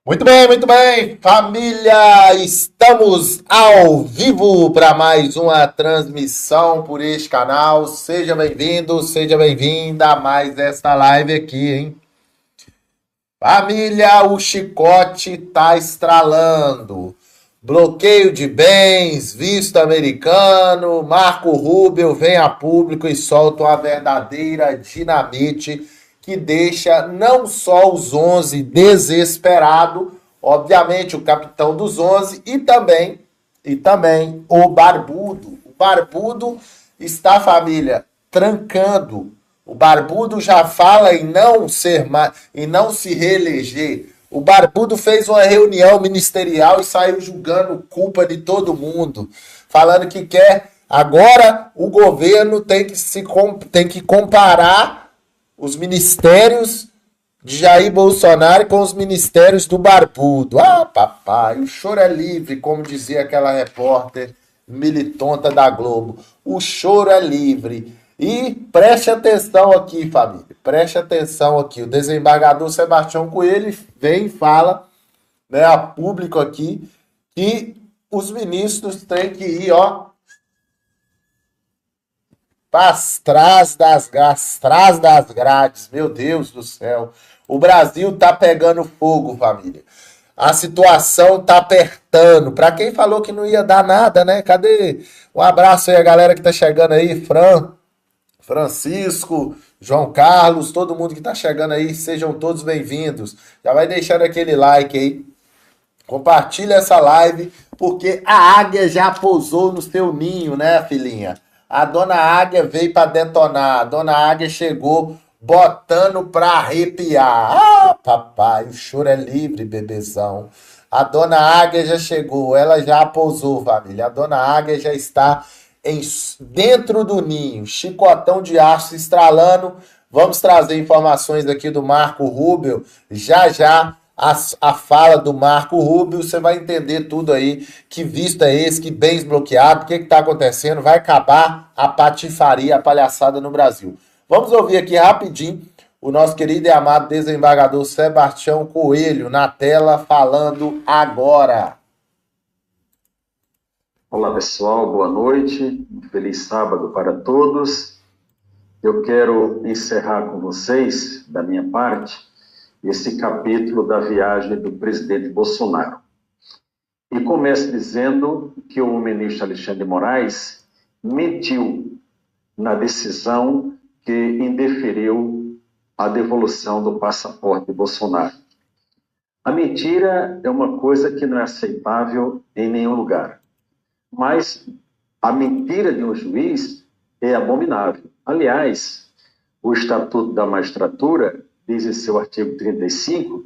Muito bem, família! Estamos ao vivo para mais uma transmissão por este canal. Seja bem-vindo, seja bem-vinda a mais esta live aqui, hein? Família, o chicote tá estralando. Bloqueio de bens, visto americano, Marco Rubio vem a público e solta uma verdadeira dinamite que deixa não só os 11 desesperados, obviamente o capitão dos 11 e também o Barbudo. O Barbudo está, família, trancando. O Barbudo já fala em não ser em não se reeleger. O Barbudo fez uma reunião ministerial e saiu julgando culpa de todo mundo, falando que quer agora o governo tem que comparar os ministérios de Jair Bolsonaro com os ministérios do Barbudo. Ah, papai, o choro é livre, como dizia aquela repórter militonta da Globo. O choro é livre. E preste atenção aqui, família. Preste atenção aqui. O desembargador Sebastião Coelho vem e fala, né, a público aqui, que os ministros têm que ir, ó, para trás das grades. Meu Deus do céu. O Brasil tá pegando fogo, família. A situação tá apertando. Para quem falou que não ia dar nada, né? Cadê? Um abraço aí a galera que tá chegando aí, Francisco, João Carlos, todo mundo que tá chegando aí, sejam todos bem-vindos. Já vai deixando aquele like aí. Compartilha essa live, porque a águia já pousou no seu ninho, né, filhinha? A dona Águia veio para detonar. A dona Águia chegou botando para arrepiar. Ah, papai, o choro é livre, bebezão. A dona Águia já chegou, ela já pousou, família. A dona Águia já está dentro do ninho, chicotão de aço estralando. Vamos trazer informações aqui do Marco Rubio. Já a fala do Marco Rubio, você vai entender tudo aí, que visto é esse, que bens bloqueados, o que está acontecendo, vai acabar a patifaria, a palhaçada no Brasil. Vamos ouvir aqui rapidinho o nosso querido e amado desembargador Sebastião Coelho na tela, falando agora. Olá pessoal, boa noite, um feliz sábado para todos. Eu quero encerrar com vocês, da minha parte, esse capítulo da viagem do presidente Bolsonaro. E começo dizendo que o ministro Alexandre de Moraes mentiu na decisão que indeferiu a devolução do passaporte de Bolsonaro. A mentira é uma coisa que não é aceitável em nenhum lugar. Mas a mentira de um juiz é abominável. Aliás, o Estatuto da Magistratura diz em seu artigo 35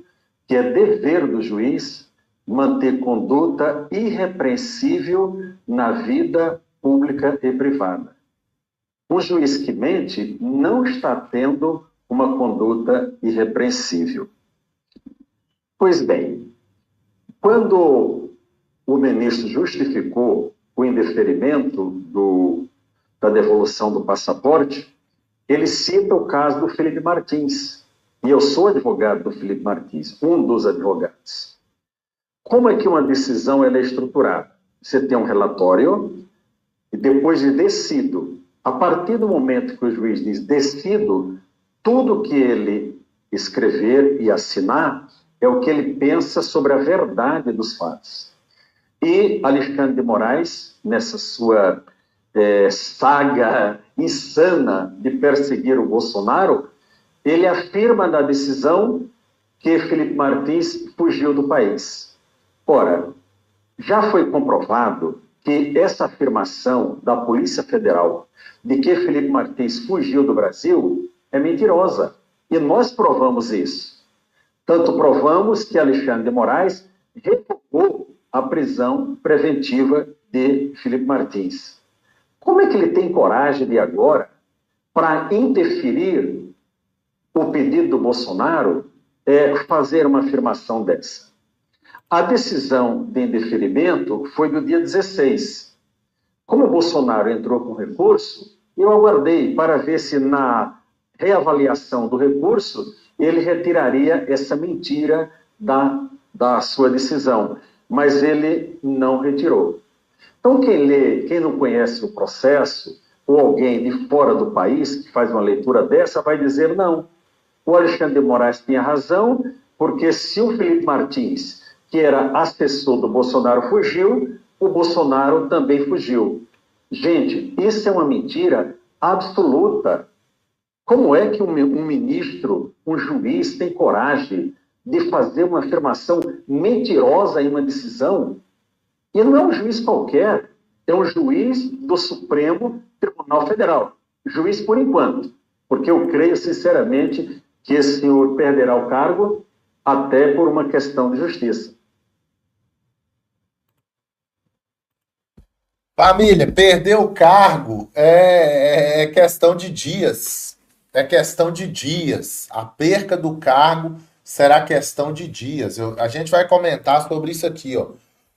que é dever do juiz manter conduta irrepreensível na vida pública e privada. Um juiz que mente não está tendo uma conduta irrepreensível. Pois bem, quando o ministro justificou o indeferimento da devolução do passaporte, ele cita o caso do Felipe Martins. E eu sou advogado do Felipe Martins, um dos advogados. Como é que uma decisão ela é estruturada? Você tem um relatório e depois de decido, a partir do momento que o juiz diz decido, tudo que ele escrever e assinar é o que ele pensa sobre a verdade dos fatos. E Alexandre de Moraes, nessa sua saga insana de perseguir o Bolsonaro, ele afirma na decisão que Felipe Martins fugiu do país. Ora, já foi comprovado que essa afirmação da Polícia Federal de que Felipe Martins fugiu do Brasil é mentirosa. E nós provamos isso. Tanto provamos que Alexandre de Moraes revogou a prisão preventiva de Felipe Martins. Como é que ele tem coragem de agora, para interferir o pedido do Bolsonaro, fazer uma afirmação dessa? A decisão de indeferimento foi do dia 16. Como o Bolsonaro entrou com recurso, eu aguardei para ver se na reavaliação do recurso ele retiraria essa mentira da da sua decisão, mas ele não retirou. Então, quem lê, quem não conhece o processo, ou alguém de fora do país que faz uma leitura dessa, vai dizer não. O Alexandre de Moraes tinha razão, porque se o Felipe Martins, que era assessor do Bolsonaro, fugiu, o Bolsonaro também fugiu. Gente, isso é uma mentira absoluta. Como é que um ministro, um juiz, tem coragem de fazer uma afirmação mentirosa em uma decisão? E não é um juiz qualquer, é um juiz do Supremo Tribunal Federal. Juiz por enquanto, porque eu creio sinceramente que esse senhor perderá o cargo até por uma questão de justiça. Família, perder o cargo é questão de dias. É questão de dias. A perca do cargo será questão de dias. A gente vai comentar sobre isso aqui, ó.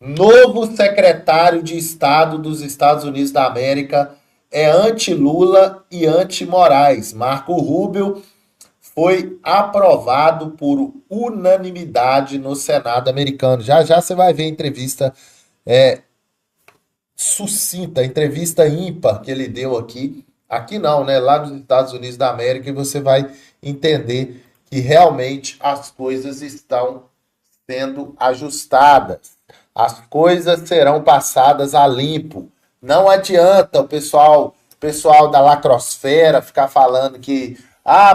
Novo secretário de Estado dos Estados Unidos da América é anti-Lula e anti-Moraes. Marco Rubio foi aprovado por unanimidade no Senado americano. Já já você vai ver a entrevista sucinta, a entrevista ímpar que ele deu aqui. Aqui não, né? Lá nos Estados Unidos da América, e você vai entender que realmente as coisas estão sendo ajustadas. As coisas serão passadas a limpo. Não adianta o pessoal da lacrosfera ficar falando que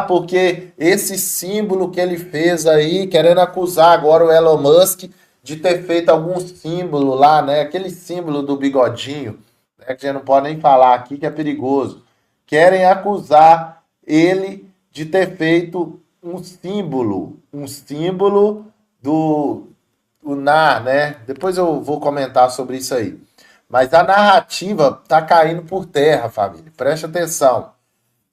porque esse símbolo que ele fez aí, querendo acusar agora o Elon Musk de ter feito algum símbolo lá, né? Aquele símbolo do bigodinho, né? Que a gente não pode nem falar aqui que é perigoso. Querem acusar ele de ter feito um símbolo do NAR, né? Depois eu vou comentar sobre isso aí. Mas a narrativa tá caindo por terra, família. Preste atenção.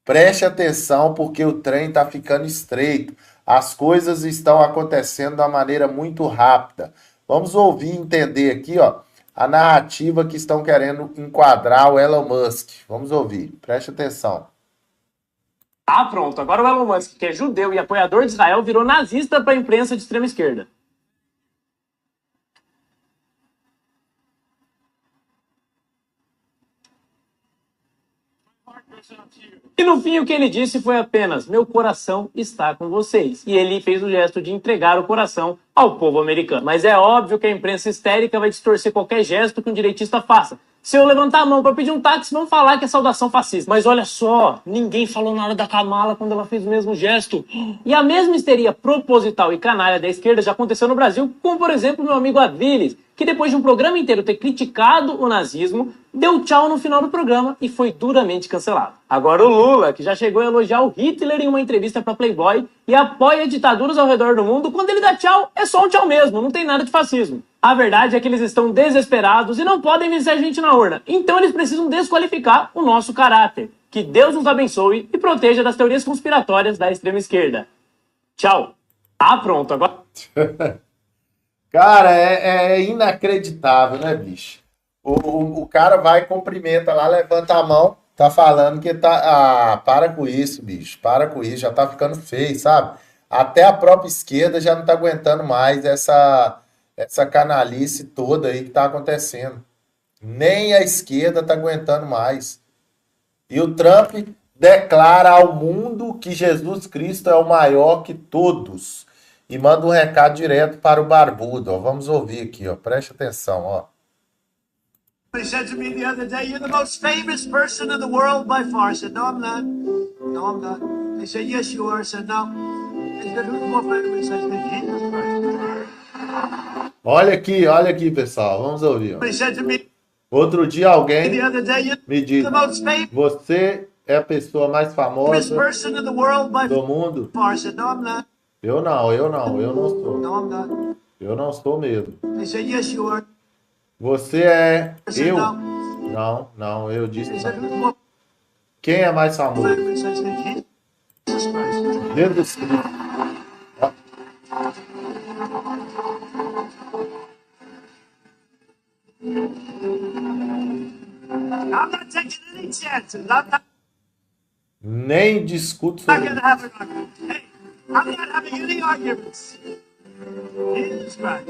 Preste atenção porque o trem tá ficando estreito. As coisas estão acontecendo de uma maneira muito rápida. Vamos ouvir e entender aqui, ó, a narrativa que estão querendo enquadrar o Elon Musk. Vamos ouvir. Preste atenção. Pronto. Agora o Elon Musk, que é judeu e apoiador de Israel, virou nazista para a imprensa de extrema esquerda. E no fim o que ele disse foi apenas: meu coração está com vocês. E ele fez o gesto de entregar o coração ao povo americano. Mas é óbvio que a imprensa histérica vai distorcer qualquer gesto que um direitista faça. Se eu levantar a mão para pedir um táxi, vão falar que é saudação fascista. Mas olha só, ninguém falou nada da Kamala quando ela fez o mesmo gesto. E a mesma histeria proposital e canalha da esquerda já aconteceu no Brasil, com, por exemplo, meu amigo Adviles, que depois de um programa inteiro ter criticado o nazismo, deu tchau no final do programa e foi duramente cancelado. Agora o Lula, que já chegou a elogiar o Hitler em uma entrevista para Playboy e apoia ditaduras ao redor do mundo, quando ele dá tchau, é só um tchau mesmo, não tem nada de fascismo. A verdade é que eles estão desesperados e não podem vencer a gente na urna. Então eles precisam desqualificar o nosso caráter. Que Deus nos abençoe e proteja das teorias conspiratórias da extrema esquerda. Tchau. Pronto. Agora... Cara, é inacreditável, né, bicho? O cara vai, cumprimenta lá, levanta a mão, tá falando que tá. Para com isso, bicho. Para com isso, já tá ficando feio, sabe? Até a própria esquerda já não tá aguentando mais essa canalice toda aí que tá acontecendo. Nem a esquerda tá aguentando mais. E o Trump declara ao mundo que Jesus Cristo é o maior que todos. E manda um recado direto para o barbudo. Ó. Vamos ouvir aqui, ó. Preste atenção, ó. He said to me the other day, "You're the most famous person in the world by far." I said, "No, I'm not. No, I'm not." They said, "Yes, you are." I said, "No." They said, "Who's more famous?" I said, "Jesus Christ." Olha aqui, pessoal. Vamos ouvir. Ó. He said to me Outro dia alguém the other day, "You're me disse: the most famous você é a pessoa mais famosa person in the world by do mundo? far." I said, "No, I'm not. Eu não sou. No, I'm not." Eu não sou mesmo. They said, "Yes, you are." Você é I said, eu? "No." Não, eu disse They said, não. "Who's more Quem é mais famoso? famous?" I said, "Jesus Christ." Jesus Cristo. Ó. I'm not taking any chances. I'm not Nem discuto sobre going to have an argument. Hey, I'm not having any arguments. Jesus Jesus Christ.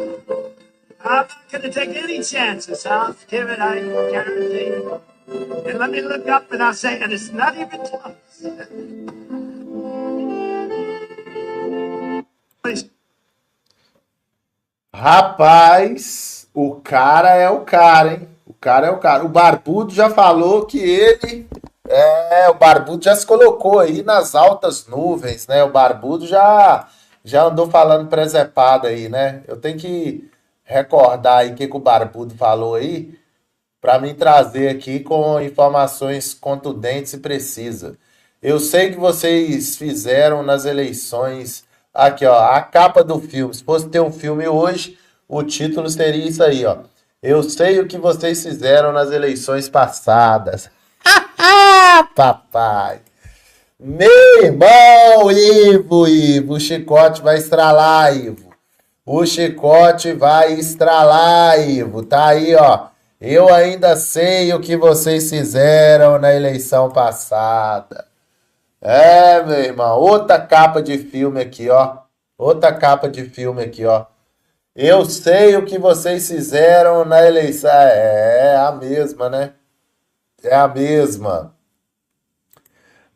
I'm not going to take any chances. I'll give it, I guarantee. And let me look up and I'll say, and it's not even close. Rapaz, o cara é o cara, hein? O cara é o cara. O Barbudo já falou que ele. O Barbudo já se colocou aí nas altas nuvens, né? O Barbudo já andou falando presepada aí, né? Eu tenho que recordar aí o que o Barbudo falou aí, para mim trazer aqui com informações contundentes e precisas. Eu sei que vocês fizeram nas eleições. Aqui, ó, a capa do filme. Se fosse ter um filme hoje, o título seria isso aí, ó. Eu sei o que vocês fizeram nas eleições passadas. Papai. Meu irmão, Ivo, o chicote vai estralar, Ivo. O chicote vai estralar, Ivo. Tá aí, ó. Eu ainda sei o que vocês fizeram na eleição passada. Meu irmão, outra capa de filme aqui, ó. Outra capa de filme aqui, ó. Eu sei o que vocês fizeram na eleição. É a mesma, né? É a mesma.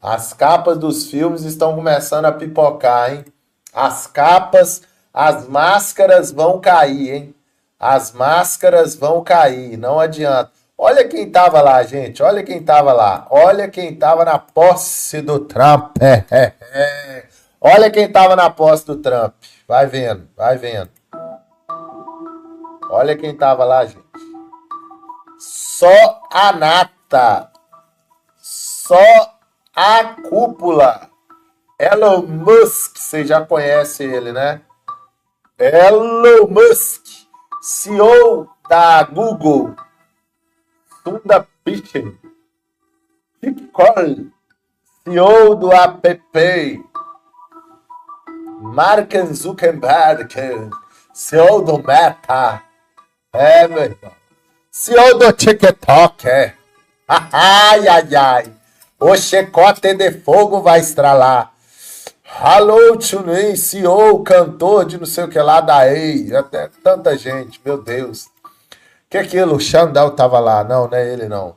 As capas dos filmes estão começando a pipocar, hein? As capas, as máscaras vão cair, hein? As máscaras vão cair, não adianta. Olha quem tava lá, gente. Olha quem tava lá. Olha quem tava na posse do Trump. Olha quem tava na posse do Trump. Vai vendo, vai vendo. Olha quem tava lá, gente. Só a nata. Só a cúpula. Elon Musk, você já conhece ele, né? Elon Musk, CEO da Google. Sundar Pichai, Pitcoin, CEO do app, Mark Zuckerberg, CEO do Meta, meu irmão, CEO do TikTok, ai, o chicote de fogo vai estralar. Hello, Tunin, CEO, cantor de não sei o que lá da EI, até tanta gente, meu Deus. Que aquilo? O Xandão tava lá. Não, não é ele, não.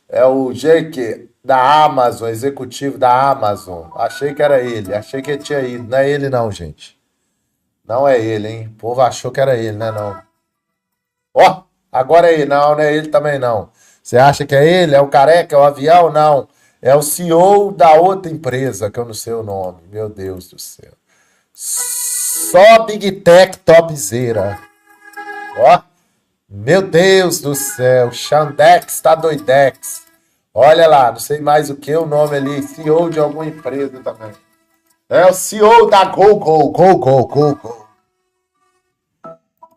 É o Jake da Amazon, executivo da Amazon. Achei que era ele. Achei que ele tinha ido. Não é ele, não, gente. Não é ele, hein? O povo achou que era ele, né, não? Ó, agora é ele. Não, não é ele também, não. Você acha que é ele? É o careca? É o avião? Não. É o CEO da outra empresa, que eu não sei o nome. Meu Deus do céu. Só Big Tech topzera. Ó. Meu Deus do céu, Xandex tá doidex. Olha lá, não sei mais o que o nome ali, CEO de alguma empresa também. É o CEO da Google.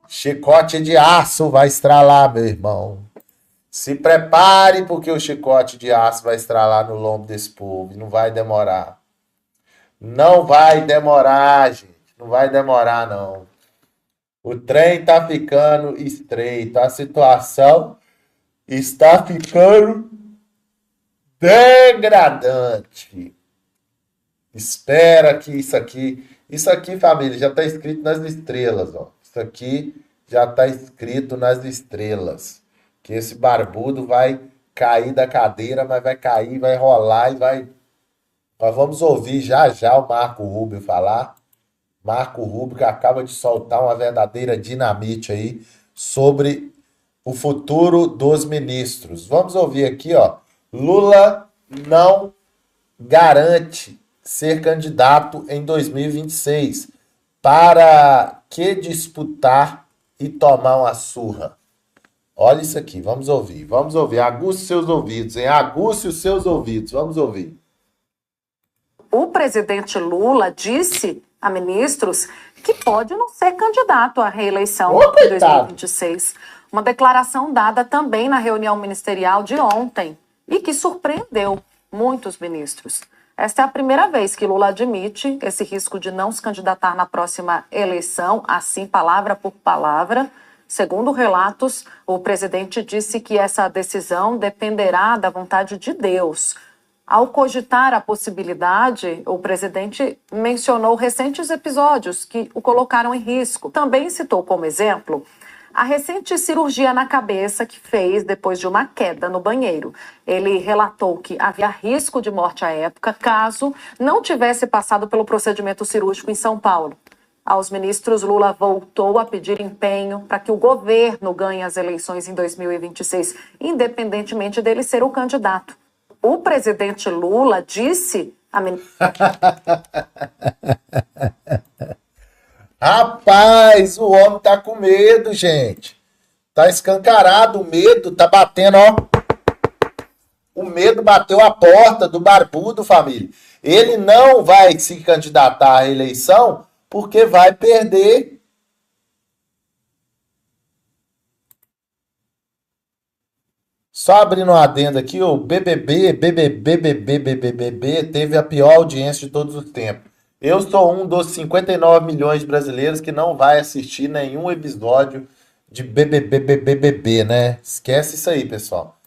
Chicote de aço vai estralar, meu irmão. Se prepare, porque o chicote de aço vai estralar no lombo desse povo. Não vai demorar. Não vai demorar, gente. Não vai demorar, não. O trem tá ficando estreito. A situação está ficando degradante. Espera que isso aqui, família, já está escrito nas estrelas, ó. Isso aqui já está escrito nas estrelas. Que esse barbudo vai cair da cadeira, mas vai cair, vai rolar e vai... Nós vamos ouvir já o Marco Rubio falar. Marco Rubio que acaba de soltar uma verdadeira dinamite aí sobre o futuro dos ministros. Vamos ouvir aqui, ó. Lula não garante ser candidato em 2026. Para que disputar e tomar uma surra? Olha isso aqui, vamos ouvir. Aguce seus ouvidos, hein? Aguce os seus ouvidos, vamos ouvir. O presidente Lula disse a ministros que pode não ser candidato à reeleição em 2026. Uma declaração dada também na reunião ministerial de ontem e que surpreendeu muitos ministros. Esta é a primeira vez que Lula admite esse risco de não se candidatar na próxima eleição, assim, palavra por palavra. Segundo relatos, o presidente disse que essa decisão dependerá da vontade de Deus. Ao cogitar a possibilidade, o presidente mencionou recentes episódios que o colocaram em risco. Também citou como exemplo a recente cirurgia na cabeça que fez depois de uma queda no banheiro. Ele relatou que havia risco de morte à época caso não tivesse passado pelo procedimento cirúrgico em São Paulo. Aos ministros, Lula voltou a pedir empenho para que o governo ganhe as eleições em 2026, independentemente dele ser o candidato. O presidente Lula disse a Rapaz, o homem tá com medo, gente. Tá escancarado o medo, tá batendo, ó. O medo bateu a porta do barbudo, família. Ele não vai se candidatar à eleição porque vai perder. Só abrindo um adendo aqui, o BBB teve a pior audiência de todos os tempos. Eu sou um dos 59 milhões de brasileiros que não vai assistir nenhum episódio de BBB, né? Esquece isso aí, pessoal.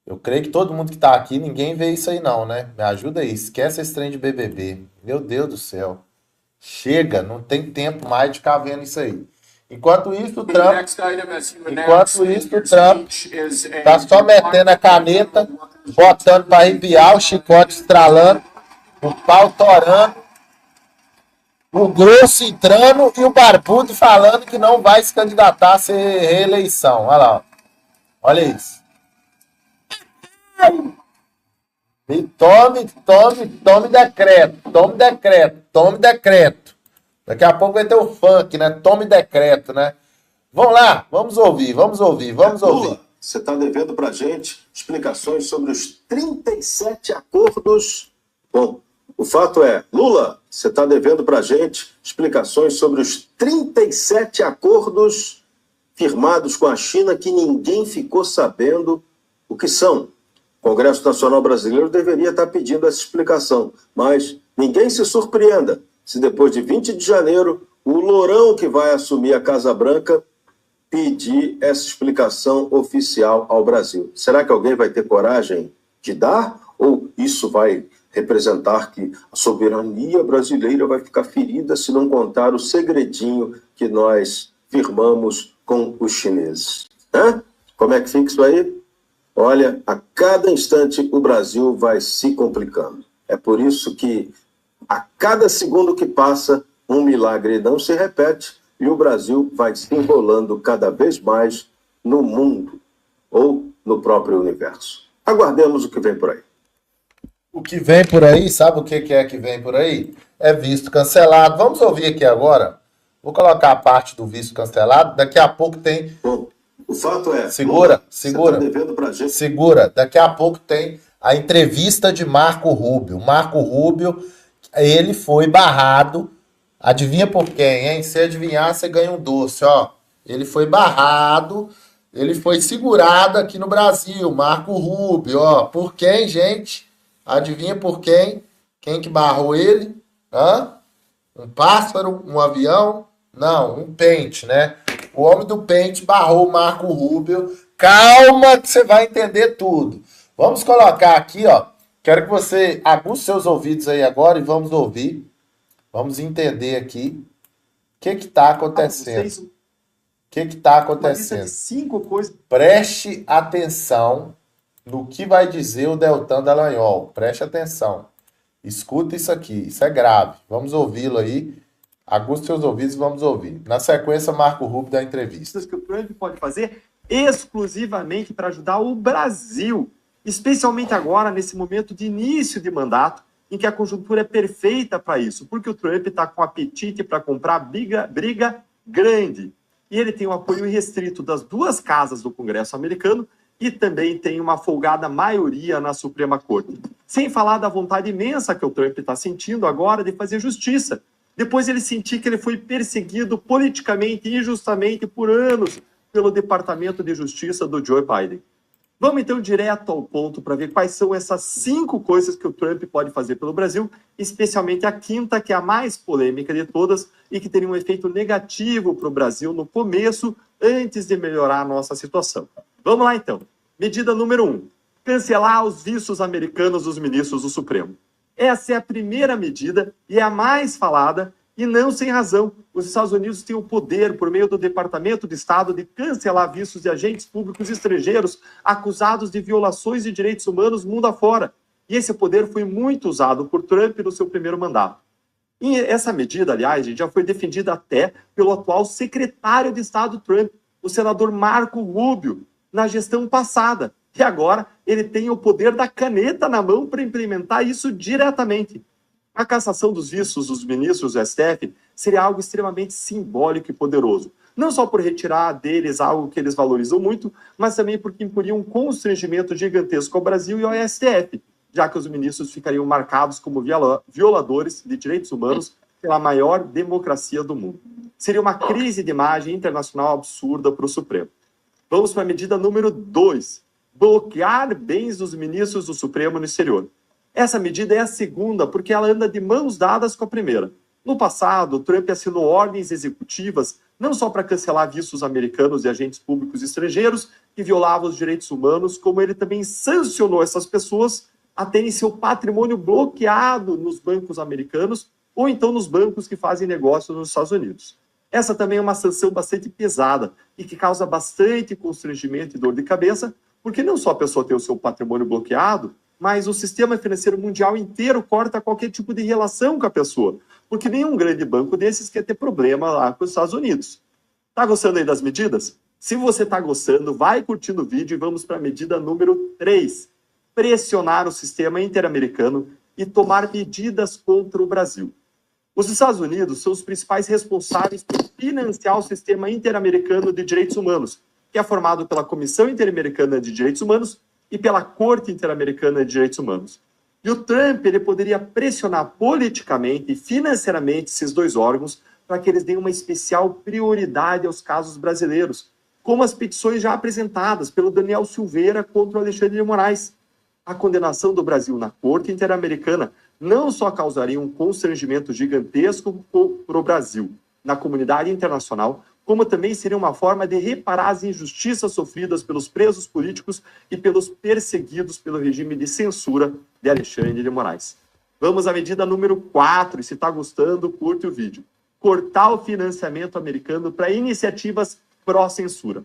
Eu creio que todo mundo que tá aqui, ninguém vê isso aí não, né? Me ajuda aí, esquece esse trem de BBB. Meu Deus do céu. Chega, não tem tempo mais de ficar vendo isso aí. Enquanto isso, o Trump tá só metendo a caneta, botando para arrepiar, o chicote estralando, o pau torando, o grosso entrando e o barbudo falando que não vai se candidatar a ser reeleição. Olha lá. Olha isso. E tome decreto. Daqui a pouco vai ter o funk, né? Tome decreto, né? Vamos lá, vamos ouvir. Lula, você está devendo para a gente explicações sobre os 37 acordos. Bom, o fato é, Lula, você está devendo para a gente explicações sobre os 37 acordos firmados com a China que ninguém ficou sabendo o que são. O Congresso Nacional Brasileiro deveria estar pedindo essa explicação, mas ninguém se surpreenda se depois de 20 de janeiro o Lourão, que vai assumir a Casa Branca, pedir essa explicação oficial ao Brasil. Será que alguém vai ter coragem de dar? Ou isso vai representar que a soberania brasileira vai ficar ferida se não contar o segredinho que nós firmamos com os chineses? Como é que fica isso aí? Olha, a cada instante o Brasil vai se complicando. É por isso que a cada segundo que passa, um milagre não se repete e o Brasil vai se enrolando cada vez mais no mundo ou no próprio universo. Aguardemos o que vem por aí. O que vem por aí, sabe o que é que vem por aí? É visto cancelado. Vamos ouvir aqui agora. Vou colocar a parte do visto cancelado. Daqui a pouco tem... Bom, o fato é... Segura. Tá devendo pra gente. Segura. Daqui a pouco tem a entrevista de Marco Rubio. Marco Rubio, ele foi barrado. Adivinha por quem, hein? Se adivinhar, você ganha um doce, ó. Ele foi barrado, ele foi segurado aqui no Brasil. Marco Rubio, ó. Por quem, gente? Adivinha por quem? Quem que barrou ele? Um pássaro? Um avião? Não, um pente, né? O homem do pente barrou o Marco Rubio. Calma que você vai entender tudo. Vamos colocar aqui, ó. Quero que você aguce seus ouvidos aí agora e vamos ouvir. Vamos entender aqui o que está acontecendo. O que está acontecendo? 5 coisas. Preste atenção no que vai dizer o Deltan Dallagnol. Preste atenção. Escuta isso aqui. Isso é grave. Vamos ouvi-lo aí. Aguste seus ouvidos e vamos ouvir. Na sequência, Marco Rubio da entrevista. Que o Trump pode fazer exclusivamente para ajudar o Brasil. Especialmente agora, nesse momento de início de mandato, em que a conjuntura é perfeita para isso, porque o Trump está com apetite para comprar briga grande. E ele tem o apoio irrestrito das 2 casas do Congresso americano e também tem uma folgada maioria na Suprema Corte. Sem falar da vontade imensa que o Trump está sentindo agora de fazer justiça. Depois ele sentir que ele foi perseguido politicamente e injustamente por anos pelo Departamento de Justiça do Joe Biden. Vamos então direto ao ponto para ver quais são essas 5 coisas que o Trump pode fazer pelo Brasil, especialmente a quinta, que é a mais polêmica de todas e que teria um efeito negativo para o Brasil no começo, antes de melhorar a nossa situação. Vamos lá então. Medida número 1. cancelar os vistos americanos dos ministros do Supremo. Essa é a primeira medida e é a mais falada, e não sem razão. Os Estados Unidos têm o poder, por meio do Departamento de Estado, de cancelar vistos de agentes públicos estrangeiros acusados de violações de direitos humanos mundo afora. E esse poder foi muito usado por Trump no seu primeiro mandato. E essa medida, aliás, já foi defendida até pelo atual secretário de Estado Trump, o senador Marco Rubio, na gestão passada. E agora ele tem o poder da caneta na mão para implementar isso diretamente. A cassação dos vistos dos ministros do STF seria algo extremamente simbólico e poderoso. Não só por retirar deles algo que eles valorizam muito, mas também porque imporia um constrangimento gigantesco ao Brasil e ao STF, já que os ministros ficariam marcados como violadores de direitos humanos pela maior democracia do mundo. Seria uma crise de imagem internacional absurda para o Supremo. Vamos para a medida número 2. Bloquear bens dos ministros do Supremo no exterior. Essa medida é a segunda, porque ela anda de mãos dadas com a primeira. No passado, Trump assinou ordens executivas não só para cancelar vistos americanos e agentes públicos estrangeiros que violavam os direitos humanos, como ele também sancionou essas pessoas a terem seu patrimônio bloqueado nos bancos americanos ou então nos bancos que fazem negócio nos Estados Unidos. Essa também é uma sanção bastante pesada e que causa bastante constrangimento e dor de cabeça, porque não só a pessoa tem o seu patrimônio bloqueado, mas o sistema financeiro mundial inteiro corta qualquer tipo de relação com a pessoa, porque nenhum grande banco desses quer ter problema lá com os Estados Unidos. Tá gostando aí das medidas? Se você tá gostando, vai curtindo o vídeo e vamos para a medida número 3. Pressionar o sistema interamericano e tomar medidas contra o Brasil. Os Estados Unidos são os principais responsáveis por financiar o sistema interamericano de direitos humanos, que é formado pela Comissão Interamericana de Direitos Humanos e pela Corte Interamericana de Direitos Humanos. E o Trump ele poderia pressionar politicamente e financeiramente esses dois órgãos para que eles deem uma especial prioridade aos casos brasileiros, como as petições já apresentadas pelo Daniel Silveira contra o Alexandre de Moraes. A condenação do Brasil na Corte Interamericana não só causaria um constrangimento gigantesco para o Brasil na comunidade internacional, como também seria uma forma de reparar as injustiças sofridas pelos presos políticos e pelos perseguidos pelo regime de censura de Alexandre de Moraes. Vamos à medida número 4, e se está gostando, curte o vídeo. Cortar o financiamento americano para iniciativas pró-censura.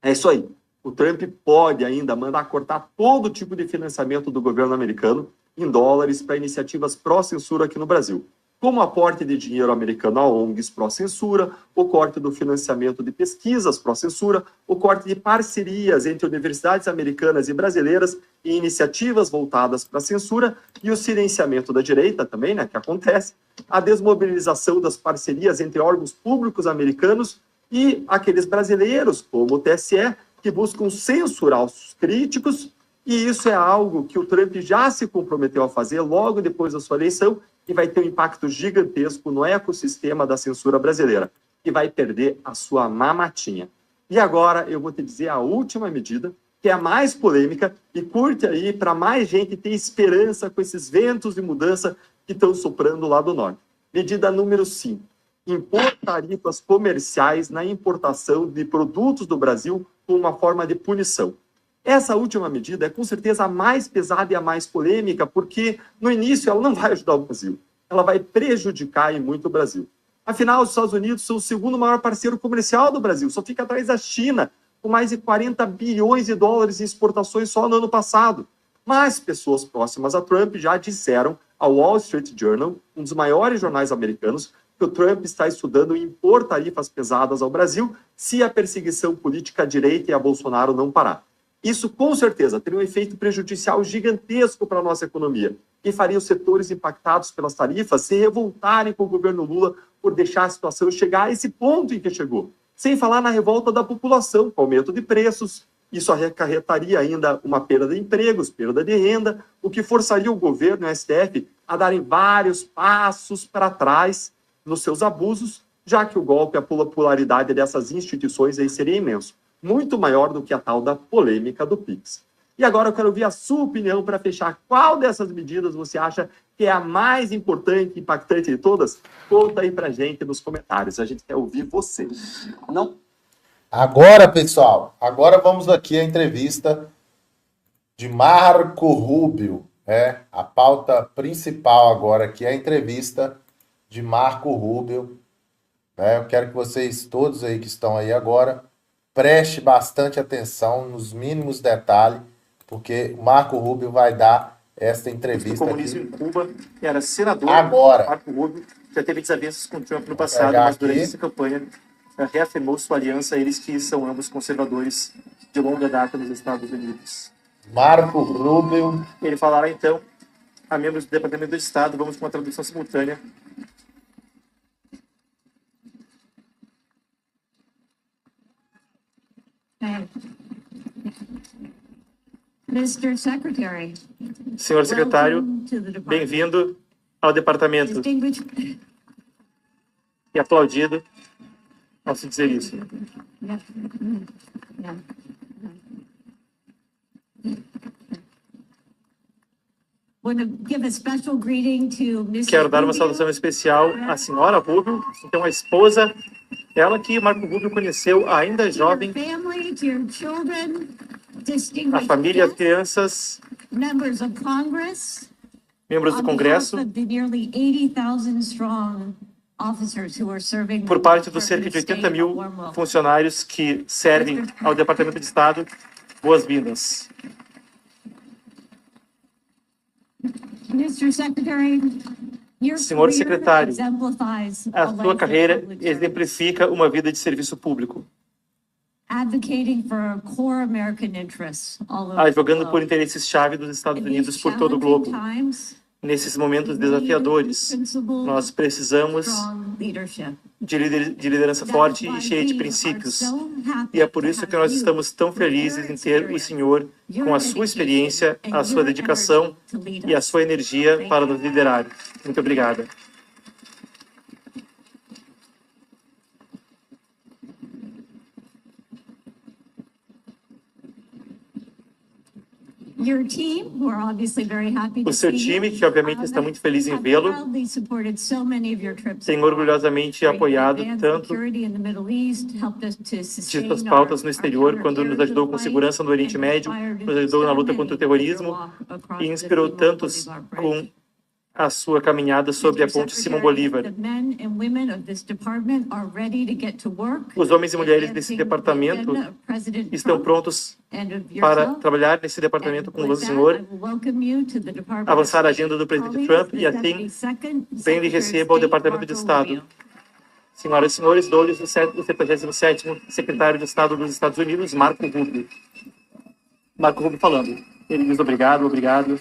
É isso aí. O Trump pode ainda mandar cortar todo tipo de financiamento do governo americano em dólares para iniciativas pró-censura aqui no Brasil, como aporte de dinheiro americano a ONGs pró-censura, o corte do financiamento de pesquisas pró-censura, o corte de parcerias entre universidades americanas e brasileiras e iniciativas voltadas para a censura e o silenciamento da direita também, né, que acontece, a desmobilização das parcerias entre órgãos públicos americanos e aqueles brasileiros, como o TSE, que buscam censurar os críticos, e isso é algo que o Trump já se comprometeu a fazer logo depois da sua eleição, e vai ter um impacto gigantesco no ecossistema da censura brasileira, que vai perder a sua mamatinha. E agora eu vou te dizer a última medida, que é a mais polêmica, e curte aí para mais gente ter esperança com esses ventos de mudança que estão soprando lá do norte. Medida número 5. Impor tarifas comerciais na importação de produtos do Brasil como uma forma de punição. Essa última medida é com certeza a mais pesada e a mais polêmica, porque no início ela não vai ajudar o Brasil, ela vai prejudicar e muito o Brasil. Afinal, os Estados Unidos são o segundo maior parceiro comercial do Brasil, só fica atrás da China, com mais de 40 bilhões de dólares em exportações só no ano passado. Mas pessoas próximas a Trump já disseram ao Wall Street Journal, um dos maiores jornais americanos, que o Trump está estudando impor tarifas pesadas ao Brasil se a perseguição política à direita e a Bolsonaro não parar. Isso, com certeza, teria um efeito prejudicial gigantesco para a nossa economia e faria os setores impactados pelas tarifas se revoltarem com o governo Lula por deixar a situação chegar a esse ponto em que chegou. Sem falar na revolta da população, com aumento de preços. Isso acarretaria ainda uma perda de empregos, perda de renda, o que forçaria o governo e o STF a darem vários passos para trás nos seus abusos, já que o golpe, a popularidade dessas instituições aí seria imenso. Muito maior do que a tal da polêmica do Pix. E agora eu quero ouvir a sua opinião para fechar. Qual dessas medidas você acha que é a mais importante e impactante de todas? Conta aí pra gente nos comentários. A gente quer ouvir você. Não? Agora, pessoal, agora vamos aqui à entrevista de Marco Rubio. A pauta principal agora aqui é a entrevista de Marco Rubio. Eu quero que vocês todos aí que estão aí agora preste bastante atenção nos mínimos detalhes, porque o Marco Rubio vai dar esta entrevista do comunismo aqui. Em Cuba, era senador. Agora. Marco Rubio já teve desavenças com Trump no passado, mas durante essa campanha reafirmou sua aliança a eles que são ambos conservadores de longa data nos Estados Unidos. Marco Rubio. Ele falará então a membros do Departamento de Estado. Vamos com uma tradução simultânea. Mr. Secretary, Senhor secretário, bem-vindo ao departamento. E aplaudido ao se dizer isso. Quero dar uma saudação especial à senhora Rubio, então a esposa, ela que Marco Rubio conheceu ainda jovem, a família, as crianças, membros do Congresso, por parte dos cerca de 80 mil funcionários que servem ao Departamento de Estado, boas-vindas. Senhor secretário, a sua carreira exemplifica uma vida de serviço público, advogando por interesses-chave dos Estados Unidos por todo o globo. Nesses momentos desafiadores, nós precisamos de liderança forte e cheia de princípios. E é por isso que nós estamos tão felizes em ter o senhor com a sua experiência, a sua dedicação e a sua energia para nos liderar. Muito obrigada. O seu time, que obviamente está muito feliz em vê-lo, tem orgulhosamente apoiado tanto de suas pautas no exterior, quando nos ajudou com segurança no Oriente Médio, nos ajudou na luta contra o terrorismo e inspirou tantos com a sua caminhada sobre a ponte Simão Bolívar. Os homens e mulheres desse departamento estão prontos para trabalhar nesse departamento com o senhor, avançar a agenda do presidente Trump e assim bem lhe receba ao Departamento de Estado. Senhoras e senhores, dou-lhes o 77º secretário de Estado dos Estados Unidos, Marco Rubio. Marco Rubio falando. Ele diz obrigado, obrigado.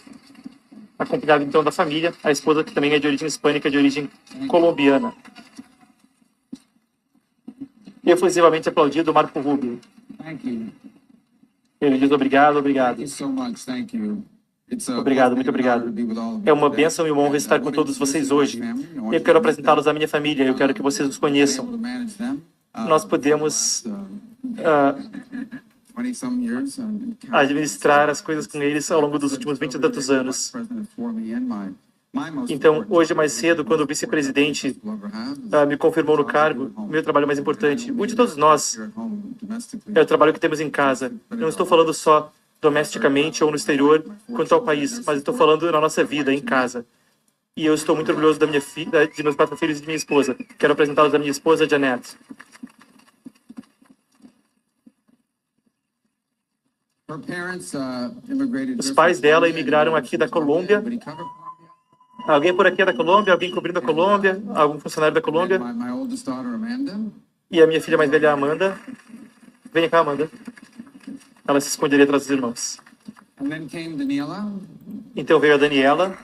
Acompanhado então da família, a esposa que também é de origem hispânica, de origem colombiana. E efusivamente aplaudido Marco Rubio. Ele diz obrigado, obrigado. Obrigado, muito obrigado. É uma bênção e uma honra estar com todos vocês hoje. Eu quero apresentá-los à minha família, eu quero que vocês os conheçam. Nós podemos administrar as coisas com eles ao longo dos últimos 20 e tantos anos. Então, hoje mais cedo, quando o vice-presidente me confirmou no cargo, o meu trabalho mais importante, o de todos nós, é o trabalho que temos em casa. Eu não estou falando só domesticamente ou no exterior quanto ao país, mas estou falando na nossa vida, em casa. E eu estou muito orgulhoso da minha filha, de meus 4 filhos e de minha esposa. Quero apresentá-los à minha esposa, Janet. Os pais dela emigraram aqui da Colômbia. Alguém por aqui é da Colômbia? Alguém cobrindo a Colômbia? Algum funcionário da Colômbia? E a minha filha mais velha, Amanda. Venha cá, Amanda. Ela se esconderia atrás dos irmãos. Então veio a Daniela.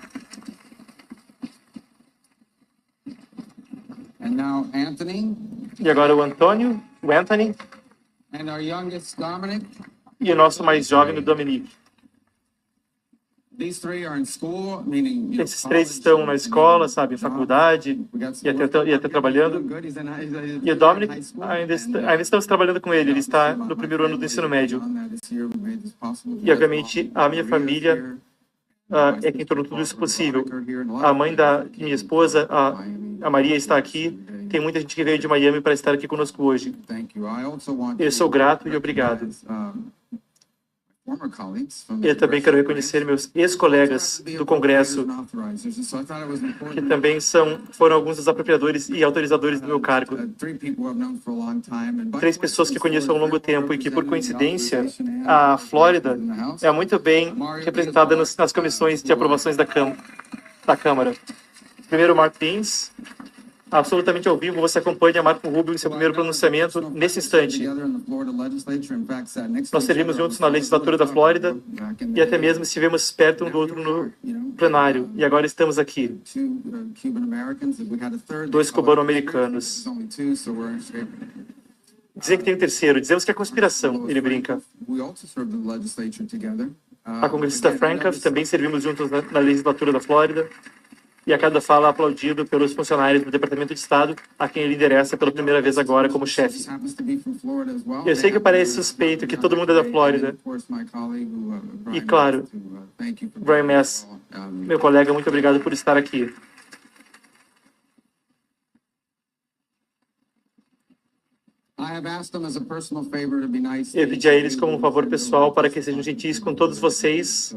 E agora o Antônio, o Anthony. E o nosso mais jovem, o Dominique. Esses 3 estão na escola, sabe, faculdade, e até trabalhando. E o Dominic, ainda estamos trabalhando com ele, ele está no primeiro ano do ensino médio. E, obviamente, a minha família é quem tornou tudo isso possível. A mãe da minha esposa, a Maria, está aqui. Tem muita gente que veio de Miami para estar aqui conosco hoje. Eu sou grato e obrigado. E também quero reconhecer meus ex-colegas do Congresso, que também foram alguns dos apropriadores e autorizadores do meu cargo. 3 pessoas que conheço há um longo tempo e que, por coincidência, a Flórida é muito bem representada nas comissões de aprovações da Câmara. Primeiro, Mark Deans. Absolutamente ao vivo, você acompanha Marco Rubio em seu primeiro pronunciamento nesse instante. Nós servimos juntos na legislatura da Flórida e até mesmo estivemos perto um do outro no plenário. E agora estamos aqui. 2 cubano-americanos. Dizem que tem um terceiro. Dizemos que é conspiração, ele brinca. A congressista Frankoff também servimos juntos na legislatura da Flórida. E a cada fala aplaudido pelos funcionários do Departamento de Estado, a quem ele endereça pela primeira vez agora como chefe. Eu sei que parece suspeito que todo mundo é da Flórida. E, claro, Brian Mess, meu colega, muito obrigado por estar aqui. Eu pedi a eles como um favor pessoal para que sejam gentis com todos vocês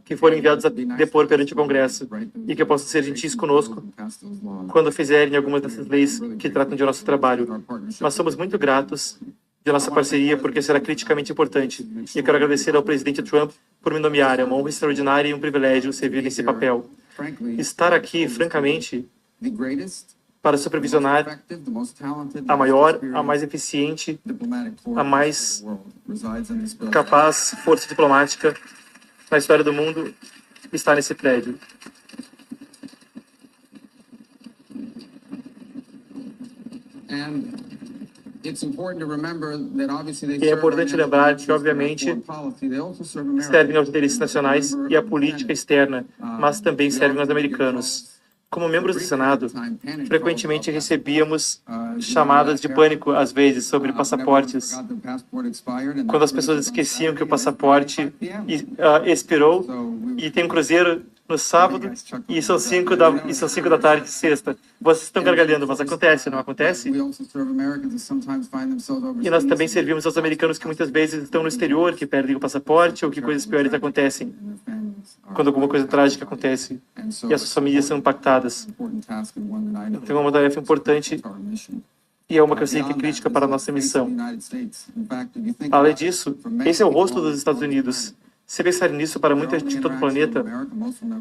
que foram enviados a depor perante o Congresso e que possam ser gentis conosco quando fizerem algumas dessas leis que tratam de nosso trabalho. Nós somos muito gratos de nossa parceria porque será criticamente importante. E eu quero agradecer ao presidente Trump por me nomear. É uma honra extraordinária e um privilégio servir nesse papel. Estar aqui, francamente, para supervisionar a maior, a mais eficiente, a mais capaz força diplomática na história do mundo, está nesse prédio. E é importante lembrar que, obviamente, servem aos interesses nacionais e à política externa, mas também servem aos americanos. Como membros do Senado, frequentemente recebíamos chamadas de pânico, às vezes, sobre passaportes. Quando as pessoas esqueciam que o passaporte expirou e tem um cruzeiro no sábado e são 5 da tarde de sexta. Vocês estão gargalhando, mas acontece, não acontece? E nós também servimos aos americanos que muitas vezes estão no exterior, que perdem o passaporte ou que coisas piores acontecem. Quando alguma coisa trágica acontece e as suas famílias são impactadas. Então é uma tarefa importante e é uma que eu sei que é crítica para a nossa missão. Além disso, esse é o rosto dos Estados Unidos. Se pensarem nisso para muita gente de todo o planeta,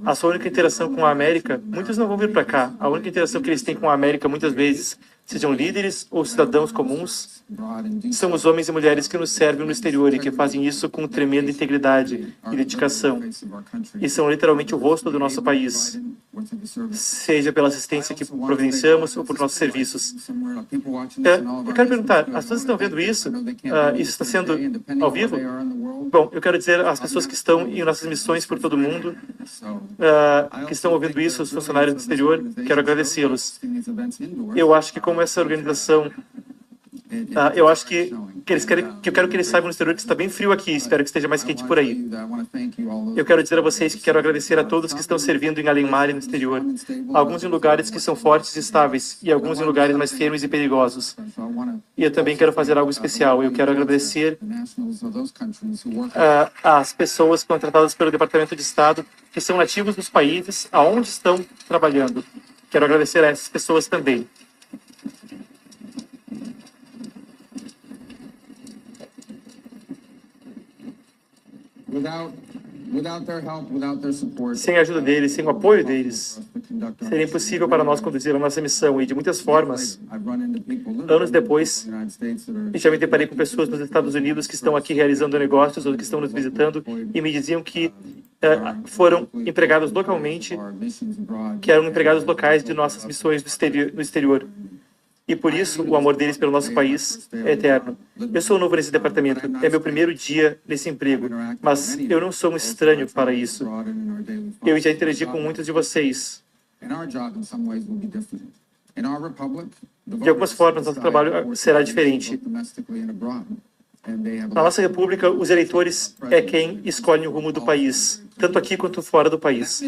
a sua única interação com a América, muitos não vão vir para cá. A única interação que eles têm com a América, muitas vezes, sejam líderes ou cidadãos comuns, são os homens e mulheres que nos servem no exterior e que fazem isso com tremenda integridade e dedicação. E são literalmente o rosto do nosso país, seja pela assistência que providenciamos ou por nossos serviços. Eu quero perguntar, as pessoas estão vendo isso? Isso está sendo ao vivo? Bom, eu quero dizer às pessoas que estão em nossas missões por todo o mundo, que estão ouvindo isso, os funcionários do exterior, quero agradecê-los. Eu acho que como essa organização, eu acho que eles querem, que eu quero que eles saibam no exterior que está bem frio aqui, espero que esteja mais quente por aí. Eu quero dizer a vocês que quero agradecer a todos que estão servindo em Além-Mar e no exterior, alguns em lugares que são fortes e estáveis, e alguns em lugares mais firmes e perigosos. E eu também quero fazer algo especial, eu quero agradecer às pessoas contratadas pelo Departamento de Estado, que são nativos dos países aonde estão trabalhando. Quero agradecer a essas pessoas também. Sem a ajuda deles, sem o apoio deles, seria impossível para nós conduzir a nossa missão. E de muitas formas, anos depois, já me deparei com pessoas nos Estados Unidos que estão aqui realizando negócios ou que estão nos visitando e me diziam que foram empregados localmente, que eram empregados locais de nossas missões no exterior. E por isso, o amor deles pelo nosso país é eterno. Eu sou novo nesse departamento, é meu primeiro dia nesse emprego, mas eu não sou um estranho para isso. Eu já interagi com muitos de vocês. De algumas formas, nosso trabalho será diferente. Na nossa república, os eleitores é quem escolhe o rumo do país. tanto aqui quanto fora do país.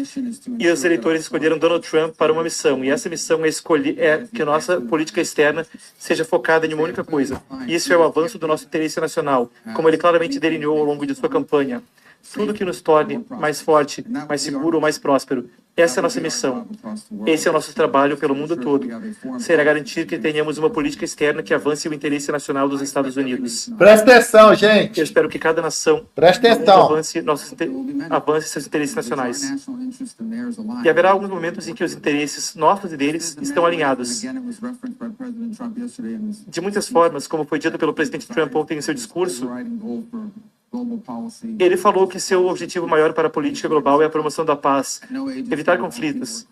E os eleitores escolheram Donald Trump para uma missão, e essa missão é que nossa política externa seja focada em uma única coisa. Isso é o avanço do nosso interesse nacional, como ele claramente delineou ao longo de sua campanha. Tudo que nos torne mais forte, mais seguro, mais próspero. Essa é a nossa missão. Esse é o nosso trabalho pelo mundo todo. Será garantir que tenhamos uma política externa que avance o interesse nacional dos Estados Unidos. Presta atenção, gente. Eu espero que cada nação avance seus interesses nacionais. E haverá alguns momentos em que os interesses nossos e deles estão alinhados. De muitas formas, como foi dito pelo presidente Trump ontem em seu discurso, ele falou que seu objetivo maior para a política global é a promoção da paz, evitar conflitos.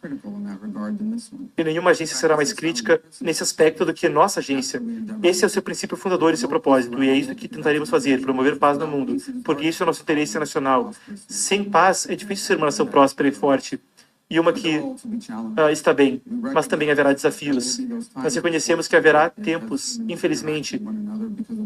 E nenhuma agência será mais crítica nesse aspecto do que nossa agência. Esse é o seu princípio fundador e seu propósito, e é isso que tentaremos fazer, promover paz no mundo, porque isso é o nosso interesse nacional. Sem paz, é difícil ser uma nação próspera e forte. E uma que está bem, mas também haverá desafios. Nós reconhecemos que haverá tempos, infelizmente,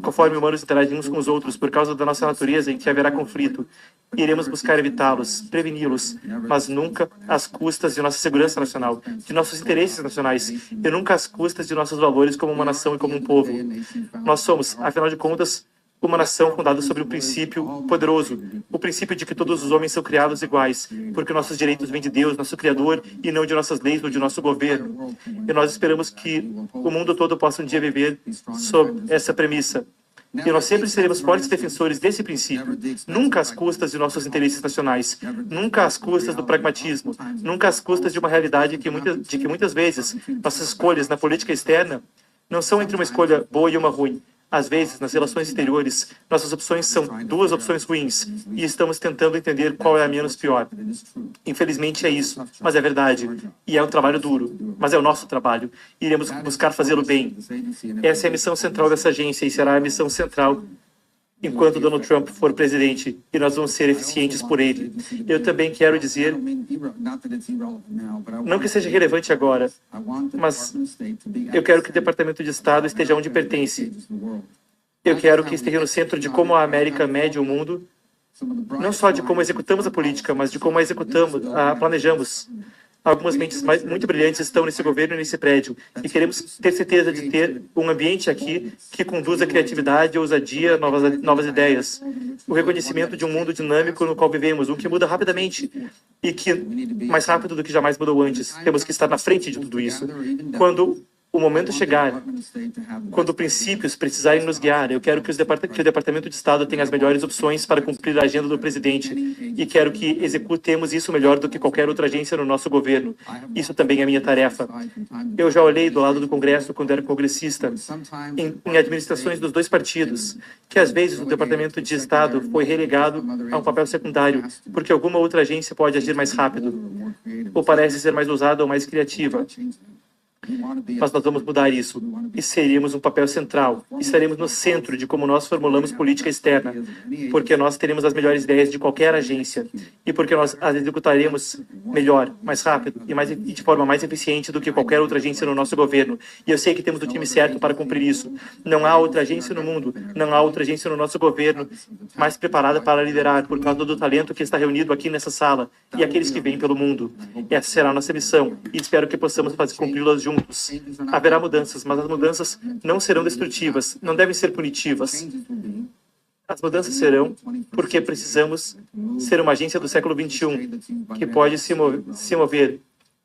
conforme humanos interagem uns com os outros, por causa da nossa natureza, em que haverá conflito. Iremos buscar evitá-los, preveni-los, mas nunca às custas de nossa segurança nacional, de nossos interesses nacionais, e nunca às custas de nossos valores como uma nação e como um povo. Nós somos, afinal de contas, uma nação fundada sobre um princípio poderoso, o princípio de que todos os homens são criados iguais, porque nossos direitos vêm de Deus, nosso Criador, e não de nossas leis ou de nosso governo. E nós esperamos que o mundo todo possa um dia viver sob essa premissa. E nós sempre seremos fortes defensores desse princípio, nunca às custas de nossos interesses nacionais, nunca às custas do pragmatismo, nunca às custas de uma realidade de que muitas vezes nossas escolhas na política externa não são entre uma escolha boa e uma ruim. Às vezes, nas relações exteriores, nossas opções são duas opções ruins e estamos tentando entender qual é a menos pior. Infelizmente é isso, mas é verdade. E é um trabalho duro, mas é o nosso trabalho. Iremos buscar fazê-lo bem. Essa é a missão central dessa agência e será a missão central enquanto Donald Trump for presidente, e nós vamos ser eficientes por ele. Eu também quero dizer, não que seja relevante agora, mas eu quero que o Departamento de Estado esteja onde pertence. Eu quero que esteja no centro de como a América mede o mundo, não só de como executamos a política, mas de como a planejamos. Algumas mentes muito brilhantes estão nesse governo e nesse prédio, e queremos ter certeza de ter um ambiente aqui que conduza a criatividade, ousadia, novas ideias. O reconhecimento de um mundo dinâmico no qual vivemos, um que muda rapidamente e que, mais rápido do que jamais mudou antes. Temos que estar na frente de tudo isso. Quando o momento chegar, quando princípios precisarem nos guiar, eu quero que o Departamento de Estado tenha as melhores opções para cumprir a agenda do presidente e quero que executemos isso melhor do que qualquer outra agência no nosso governo. Isso também é minha tarefa. Eu já olhei do lado do Congresso quando era congressista, em administrações dos dois partidos, que às vezes o Departamento de Estado foi relegado a um papel secundário, porque alguma outra agência pode agir mais rápido, ou parece ser mais ousada ou mais criativa. Mas nós vamos mudar isso e seríamos um papel central. Estaremos no centro de como nós formulamos política externa, porque nós teremos as melhores ideias de qualquer agência e porque nós as executaremos melhor, mais rápido e de forma mais eficiente do que qualquer outra agência no nosso governo. E eu sei que temos o time certo para cumprir isso. Não há outra agência no mundo, não há outra agência no nosso governo mais preparada para liderar por causa do talento que está reunido aqui nessa sala e aqueles que vêm pelo mundo. Essa será a nossa missão e espero que possamos cumpri-las juntos. Haverá mudanças, mas as mudanças não serão destrutivas, não devem ser punitivas. As mudanças serão porque precisamos ser uma agência do século XXI que pode se mover.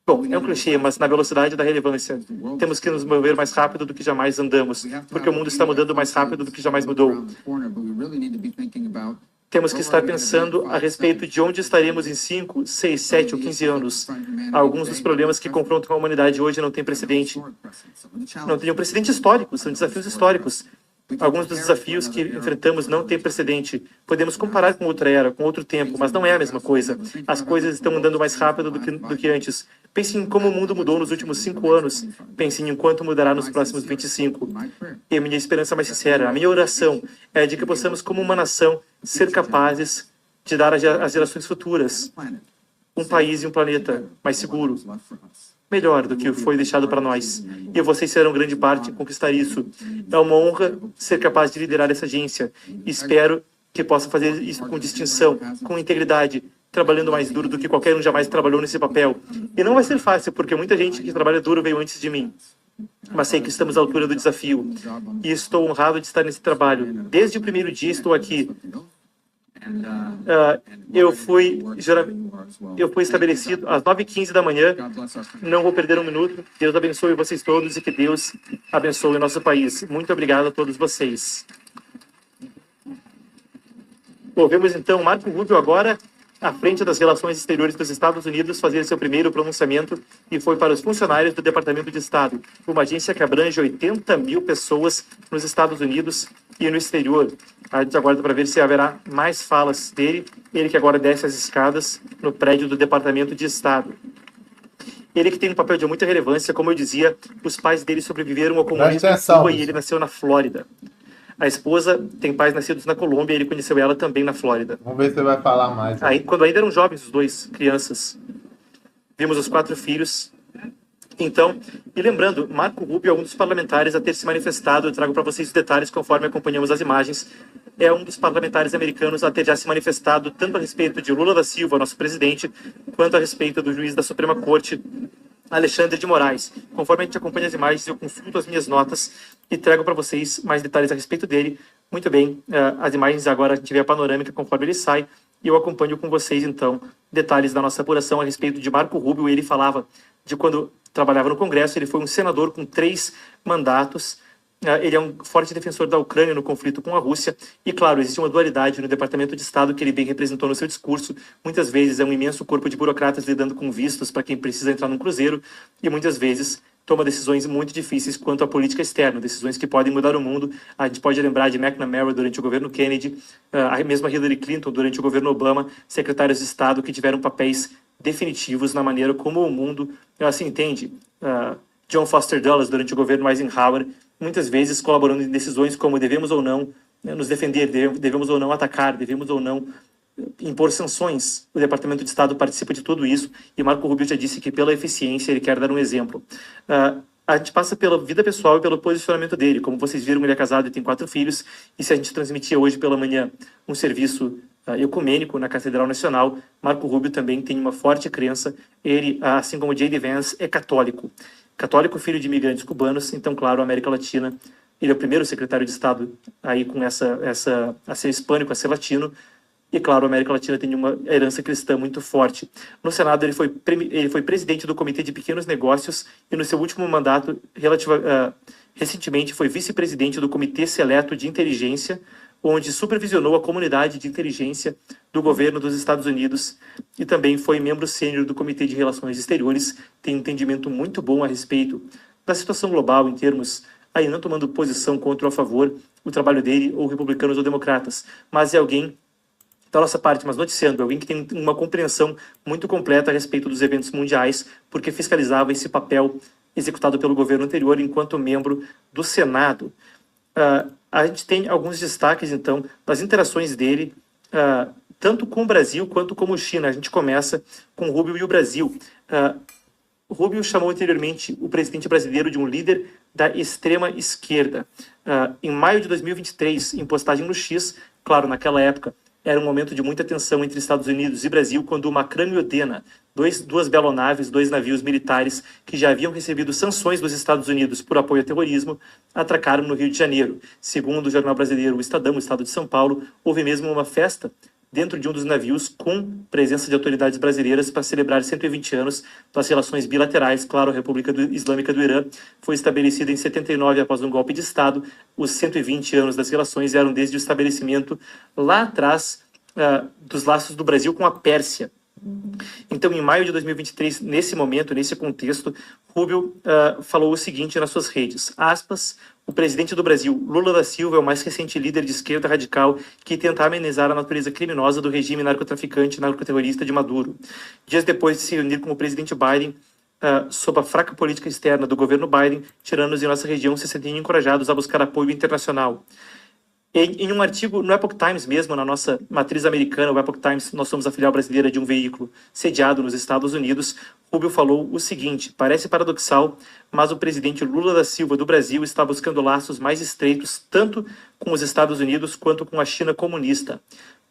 Bom, é um clichê, mas na velocidade da relevância. Temos que nos mover mais rápido do que jamais andamos, porque o mundo está mudando mais rápido do que jamais mudou. Temos que estar pensando a respeito de onde estaremos em 5, 6, 7 ou 15 anos. Alguns dos problemas que confrontam a humanidade hoje não têm precedente. Não têm um precedente histórico, são desafios históricos. Alguns dos desafios que enfrentamos não têm precedente. Podemos comparar com outra era, com outro tempo, mas não é a mesma coisa. As coisas estão andando mais rápido do que antes. Pense em como o mundo mudou nos últimos 5 anos. Pense em quanto mudará nos próximos 25. E a minha esperança mais sincera, a minha oração é de que possamos, como uma nação, ser capazes de dar às gerações futuras um país e um planeta mais seguro, melhor do que foi deixado para nós. E vocês serão grande parte em conquistar isso. É uma honra ser capaz de liderar essa agência. Espero que possa fazer isso com distinção, com integridade, trabalhando mais duro do que qualquer um jamais trabalhou nesse papel. E não vai ser fácil, porque muita gente que trabalha duro veio antes de mim. Mas sei que estamos à altura do desafio. E estou honrado de estar nesse trabalho. Desde o primeiro dia estou aqui. Eu fui estabelecido às 9h15 da manhã. Não vou perder um minuto. Deus abençoe vocês todos e que Deus abençoe o nosso país. Muito obrigado a todos vocês. Ouvimos então Marco Rubio agora à frente das relações exteriores dos Estados Unidos fazer seu primeiro pronunciamento e foi para os funcionários do Departamento de Estado, uma agência que abrange 80 mil pessoas nos Estados Unidos e no exterior. A gente aguarda para ver se haverá mais falas dele, ele que agora desce as escadas no prédio do Departamento de Estado. Ele que tem um papel de muita relevância, como eu dizia, os pais dele sobreviveram ao comunismo em Cuba e ele nasceu na Flórida. A esposa tem pais nascidos na Colômbia e ele conheceu ela também na Flórida. Vamos ver se você vai falar mais. Aí, quando ainda eram jovens, os dois, crianças. Vimos os 4 filhos. Então, e lembrando, Marco Rubio é um dos parlamentares a ter se manifestado, eu trago para vocês os detalhes conforme acompanhamos as imagens, é um dos parlamentares americanos a ter já se manifestado tanto a respeito de Lula da Silva, nosso presidente, quanto a respeito do juiz da Suprema Corte, Alexandre de Moraes. Conforme a gente acompanha as imagens, eu consulto as minhas notas e trago para vocês mais detalhes a respeito dele. Muito bem, as imagens agora a gente vê a panorâmica conforme ele sai e eu acompanho com vocês, então, detalhes da nossa apuração a respeito de Marco Rubio. Ele falava de quando trabalhava no Congresso, ele foi um senador com 3 mandatos, ele é um forte defensor da Ucrânia no conflito com a Rússia e, claro, existe uma dualidade no Departamento de Estado que ele bem representou no seu discurso. Muitas vezes é um imenso corpo de burocratas lidando com vistos para quem precisa entrar num cruzeiro e muitas vezes toma decisões muito difíceis quanto à política externa, decisões que podem mudar o mundo. A gente pode lembrar de McNamara durante o governo Kennedy, a mesma Hillary Clinton durante o governo Obama, secretários de Estado que tiveram papéis definitivos na maneira como o mundo se entende. John Foster Dulles durante o governo Eisenhower, muitas vezes colaborando em decisões como devemos ou não nos defender, devemos ou não atacar, devemos ou não impor sanções. O Departamento de Estado participa de tudo isso e Marco Rubio já disse que pela eficiência ele quer dar um exemplo. A gente passa pela vida pessoal e pelo posicionamento dele. Como vocês viram, ele é casado e tem 4 filhos e se a gente transmitia hoje pela manhã um serviço ecumênico na Catedral Nacional, Marco Rubio também tem uma forte crença. Ele, assim como J.D. Vance, é católico. Católico, filho de imigrantes cubanos, então, claro, a América Latina. Ele é o primeiro secretário de Estado aí com a ser hispânico, a ser latino. E, claro, a América Latina tem uma herança cristã muito forte. No Senado, ele foi presidente do Comitê de Pequenos Negócios e, no seu último mandato, recentemente, foi vice-presidente do Comitê Seleto de Inteligência, onde supervisionou a comunidade de inteligência do governo dos Estados Unidos e também foi membro sênior do Comitê de Relações Exteriores. Tem um entendimento muito bom a respeito da situação global em termos, aí não tomando posição contra ou a favor o trabalho dele, ou republicanos ou democratas, mas é alguém da nossa parte, mas noticiando, alguém que tem uma compreensão muito completa a respeito dos eventos mundiais, porque fiscalizava esse papel executado pelo governo anterior enquanto membro do Senado. A gente tem alguns destaques, então, das interações dele, tanto com o Brasil quanto com a China. A gente começa com Rubio e o Brasil. Rubio chamou anteriormente o presidente brasileiro de um líder da extrema esquerda. Em maio de 2023, em postagem no X, claro, naquela época, era um momento de muita tensão entre Estados Unidos e Brasil, quando o Macrame e Odena, duas belonaves, 2 navios militares que já haviam recebido sanções dos Estados Unidos por apoio ao terrorismo, atracaram no Rio de Janeiro. Segundo o jornal brasileiro O Estadão, o Estado de São Paulo, houve mesmo uma festa dentro de um dos navios com presença de autoridades brasileiras para celebrar 120 anos das relações bilaterais. Claro, a República Islâmica do Irã foi estabelecida em 79 após um golpe de Estado. Os 120 anos das relações eram desde o estabelecimento lá atrás dos laços do Brasil com a Pérsia. Então, em maio de 2023, nesse momento, nesse contexto, Rubio falou o seguinte nas suas redes, aspas, o presidente do Brasil, Lula da Silva, é o mais recente líder de esquerda radical que tenta amenizar a natureza criminosa do regime narcotraficante e narcoterrorista de Maduro. Dias depois de se reunir com o presidente Biden, sob a fraca política externa do governo Biden, tiranos em nossa região se sentiam encorajados a buscar apoio internacional. Em um artigo no Epoch Times mesmo, na nossa matriz americana, o Epoch Times, nós somos a filial brasileira de um veículo sediado nos Estados Unidos, Rubio falou o seguinte, parece paradoxal, mas o presidente Lula da Silva do Brasil está buscando laços mais estreitos tanto com os Estados Unidos quanto com a China comunista.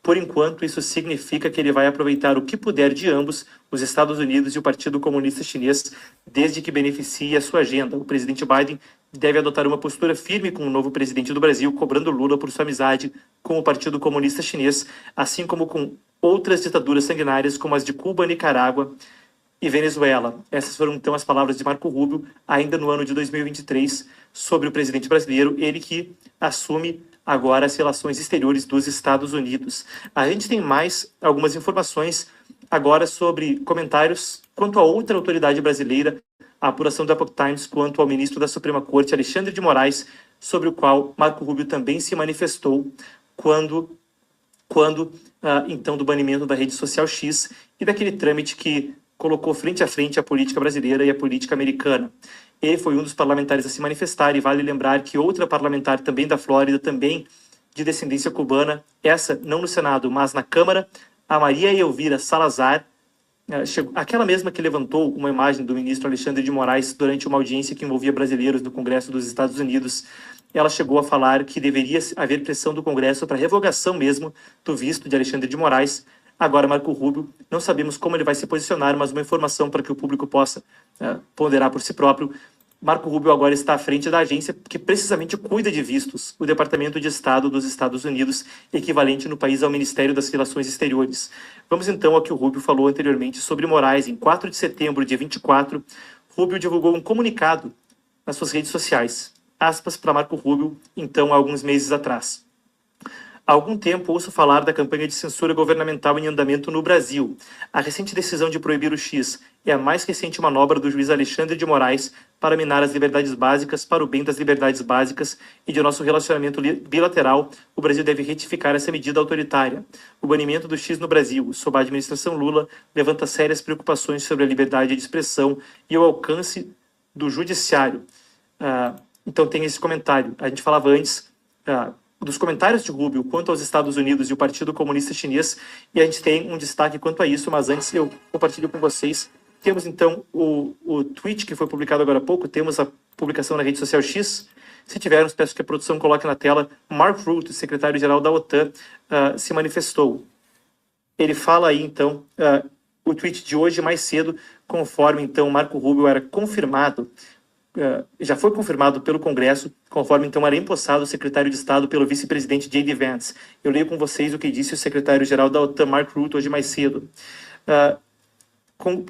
Por enquanto, isso significa que ele vai aproveitar o que puder de ambos, os Estados Unidos e o Partido Comunista Chinês, desde que beneficie a sua agenda. O presidente Biden deve adotar uma postura firme com o novo presidente do Brasil, cobrando Lula por sua amizade com o Partido Comunista Chinês, assim como com outras ditaduras sanguinárias como as de Cuba, Nicarágua e Venezuela. Essas foram então as palavras de Marco Rubio, ainda no ano de 2023, sobre o presidente brasileiro, ele que assume agora as relações exteriores dos Estados Unidos. A gente tem mais algumas informações agora sobre comentários quanto a outra autoridade brasileira, a apuração do Epoch Times quanto ao ministro da Suprema Corte, Alexandre de Moraes, sobre o qual Marco Rubio também se manifestou quando então do banimento da rede social X e daquele trâmite que colocou frente a frente a política brasileira e a política americana. Ele foi um dos parlamentares a se manifestar, e vale lembrar que outra parlamentar também da Flórida, também de descendência cubana, essa não no Senado, mas na Câmara, a Maria Elvira Salazar, aquela mesma que levantou uma imagem do ministro Alexandre de Moraes durante uma audiência que envolvia brasileiros no Congresso dos Estados Unidos. Ela chegou a falar que deveria haver pressão do Congresso para revogação mesmo do visto de Alexandre de Moraes. Agora, Marco Rubio, não sabemos como ele vai se posicionar, mas uma informação para que o público possa ponderar por si próprio. Marco Rubio agora está à frente da agência que precisamente cuida de vistos, o Departamento de Estado dos Estados Unidos, equivalente no país ao Ministério das Relações Exteriores. Vamos então ao que o Rubio falou anteriormente sobre Moraes. Em 4 de setembro, dia 24, Rubio divulgou um comunicado nas suas redes sociais. Aspas para Marco Rubio, então, há alguns meses atrás. Há algum tempo ouço falar da campanha de censura governamental em andamento no Brasil. A recente decisão de proibir o X é a mais recente manobra do juiz Alexandre de Moraes para minar as liberdades básicas para o bem das liberdades básicas e de nosso relacionamento bilateral. O Brasil deve retificar essa medida autoritária. O banimento do X no Brasil, sob a administração Lula, levanta sérias preocupações sobre a liberdade de expressão e o alcance do judiciário. Então tem esse comentário. A gente falava antes dos comentários de Rubio quanto aos Estados Unidos e o Partido Comunista Chinês, e a gente tem um destaque quanto a isso, mas antes eu compartilho com vocês. Temos então o tweet que foi publicado agora há pouco, temos a publicação na rede social X. Se tivermos, peço que a produção coloque na tela. Mark Rutte, secretário-geral da OTAN, se manifestou. Ele fala aí então, o tweet de hoje mais cedo, conforme então Marco Rubio era confirmado, já foi confirmado pelo Congresso, conforme então era empossado o secretário de Estado pelo vice-presidente J.D. Vance. Eu leio com vocês o que disse o secretário-geral da OTAN, Mark Rutte, hoje mais cedo.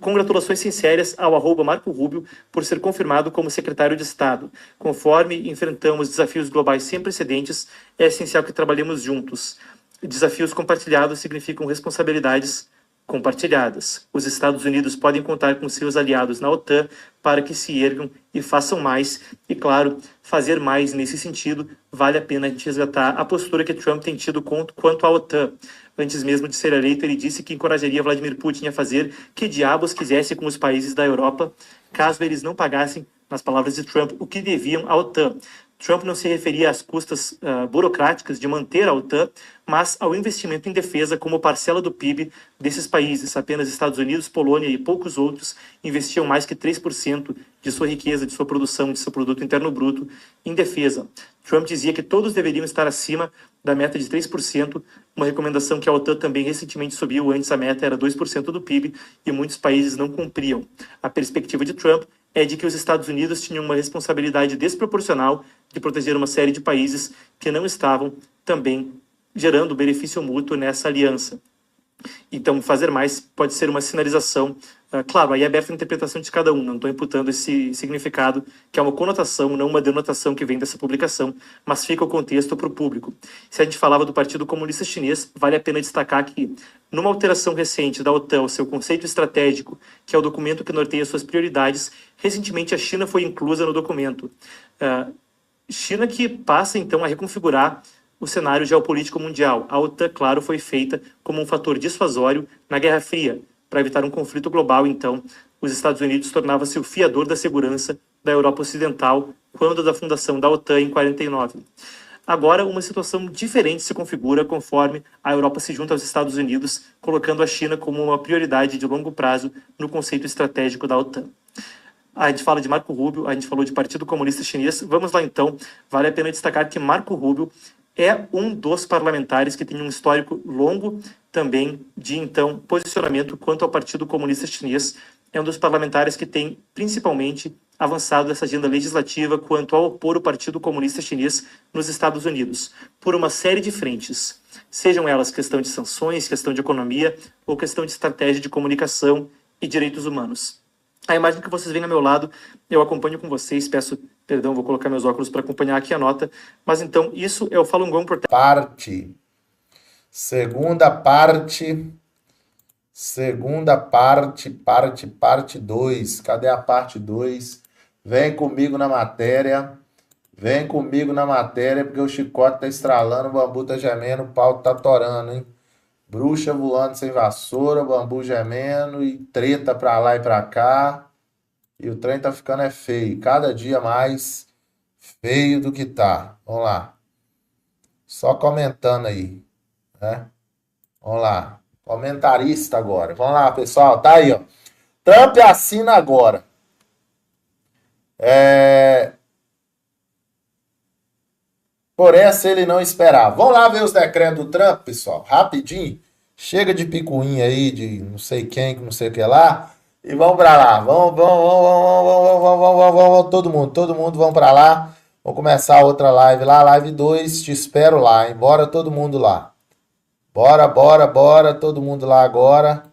Congratulações sinceras ao @Marco Rubio por ser confirmado como secretário de Estado. Conforme enfrentamos desafios globais sem precedentes, é essencial que trabalhemos juntos. Desafios compartilhados significam responsabilidades compartilhadas. Os Estados Unidos podem contar com seus aliados na OTAN para que se ergam e façam mais. E, claro, fazer mais nesse sentido vale a pena a gente resgatar a postura que Trump tem tido quanto à OTAN. Antes mesmo de ser eleito, ele disse que encorajaria Vladimir Putin a fazer que diabos quisesse com os países da Europa, caso eles não pagassem, nas palavras de Trump, o que deviam à OTAN. Trump não se referia às custas burocráticas de manter a OTAN, mas ao investimento em defesa como parcela do PIB desses países. Apenas Estados Unidos, Polônia e poucos outros investiam mais que 3% de sua riqueza, de sua produção, de seu produto interno bruto em defesa. Trump dizia que todos deveriam estar acima da meta de 3%, uma recomendação que a OTAN também recentemente subiu. Antes a meta era 2% do PIB e muitos países não cumpriam. A perspectiva de Trump é de que os Estados Unidos tinham uma responsabilidade desproporcional de proteger uma série de países que não estavam também gerando benefício mútuo nessa aliança. Então, fazer mais pode ser uma sinalização. Claro, aí é aberta a interpretação de cada um, não estou imputando esse significado, que é uma conotação, não uma denotação que vem dessa publicação, mas fica o contexto para o público. Se a gente falava do Partido Comunista Chinês, vale a pena destacar que, numa alteração recente da OTAN, o seu conceito estratégico, que é o documento que norteia suas prioridades, recentemente a China foi inclusa no documento. China que passa, então, a reconfigurar o cenário geopolítico mundial. A OTAN, claro, foi feita como um fator dissuasório na Guerra Fria. Para evitar um conflito global, então, os Estados Unidos tornava-se o fiador da segurança da Europa Ocidental quando da fundação da OTAN em 49. Agora, uma situação diferente se configura conforme a Europa se junta aos Estados Unidos, colocando a China como uma prioridade de longo prazo no conceito estratégico da OTAN. A gente fala de Marco Rubio, a gente falou de Partido Comunista Chinês. Vamos lá, então. Vale a pena destacar que Marco Rubio é um dos parlamentares que tem um histórico longo também de, então, posicionamento quanto ao Partido Comunista Chinês. É um dos parlamentares que tem, principalmente, avançado essa agenda legislativa quanto ao opor o Partido Comunista Chinês nos Estados Unidos, por uma série de frentes, sejam elas questão de sanções, questão de economia ou questão de estratégia de comunicação e direitos humanos. A imagem que vocês veem ao meu lado, eu acompanho com vocês, peço perdão, vou colocar meus óculos para acompanhar aqui a nota, mas então isso é o Falun Gong por parte. Segunda parte, parte 2. Cadê a parte 2? Vem comigo na matéria, porque o chicote tá estralando, o bambu tá gemendo, o pau tá torando, hein? Bruxa voando sem vassoura, bambu gemendo e treta pra lá e pra cá. E o trem tá ficando feio. Cada dia mais feio do que tá. Vamos lá. Só comentando aí, né? Vamos lá. Comentarista agora. Vamos lá, pessoal. Tá aí, ó. Trump assina agora. Por essa ele não esperava. Vamos lá ver os decretos do Trump, pessoal. Rapidinho. Chega de picuinha aí, de não sei quem, não sei o que lá. E vamos pra lá. Vamos, todo mundo, vamos pra lá. Vamos começar outra live lá, live 2. Te espero lá, hein? Bora todo mundo lá. Bora, todo mundo lá agora.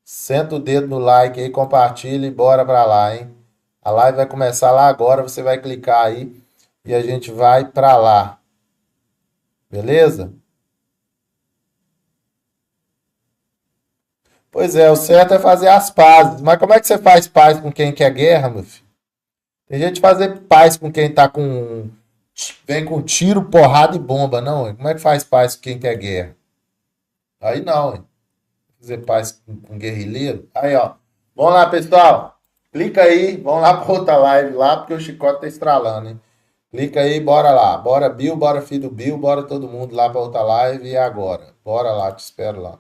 Senta o dedo no like aí, compartilha e bora pra lá, hein? A live vai começar lá agora, você vai clicar aí e a gente vai pra lá. Beleza? Pois é, o certo é fazer as pazes. Mas como é que você faz paz com quem quer guerra, meu filho? Tem gente fazer paz com quem tá com... Vem com tiro, porrada e bomba, não. Como é que faz paz com quem quer guerra? Aí não, hein? Fazer paz com guerrilheiro. Aí, ó. Vamos lá, pessoal. Clica aí. Vamos lá pra outra live lá, porque o chicote tá estralando, hein? Clica aí, bora lá. Bora Bill, bora filho do Bill, bora todo mundo lá pra outra live e agora. Bora lá, te espero lá.